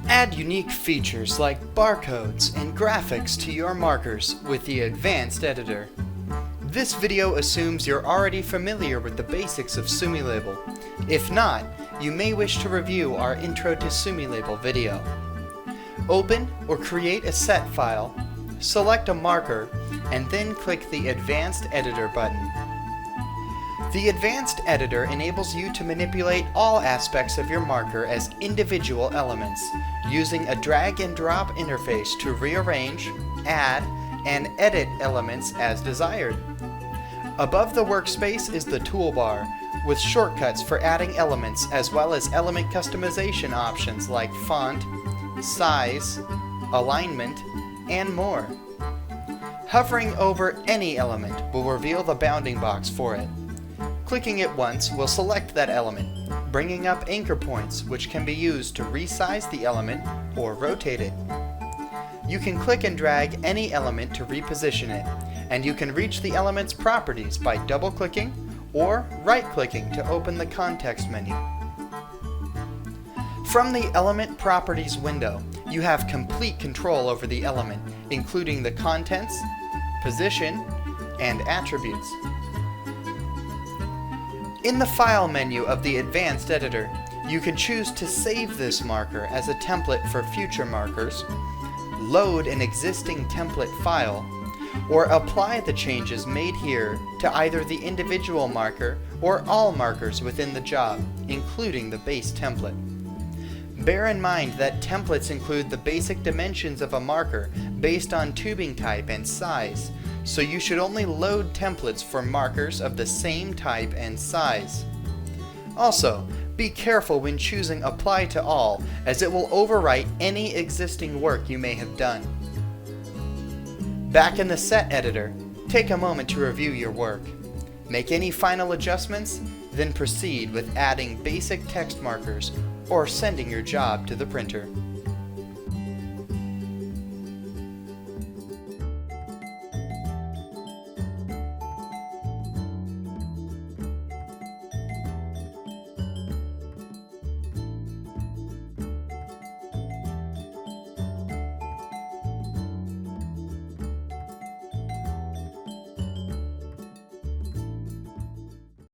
Add unique features like barcodes and graphics to your markers with the Advanced Editor. This video assumes you're already familiar with the basics of SumiLabel. If not, you may wish to review our Intro to SumiLabel video. Open or create a set file, select a marker, and then click the Advanced Editor button. The Advanced Editor enables you to manipulate all aspects of your marker as individual elements, using a drag and drop interface to rearrange, add, and edit elements as desired. Above the workspace is the toolbar, with shortcuts for adding elements as well as element customization options like font, size, alignment, and more. Hovering over any element will reveal the bounding box for it. Clicking it once will select that element, bringing up anchor points which can be used to resize the element or rotate it. You can click and drag any element to reposition it, and you can reach the element's properties by double-clicking or right-clicking to open the context menu. From the Element Properties window, you have complete control over the element, including the contents, position, and attributes. In the File menu of the Advanced Editor, you can choose to save this marker as a template for future markers, load an existing template file, or apply the changes made here to either the individual marker or all markers within the job, including the base template. Bear in mind that templates include the basic dimensions of a marker based on tubing type and size, so you should only load templates for markers of the same type and size. Also, be careful when choosing Apply to All, as it will overwrite any existing work you may have done. Back in the Set Editor, take a moment to review your work. Make any final adjustments, then proceed with adding basic text markers or sending your job to the printer.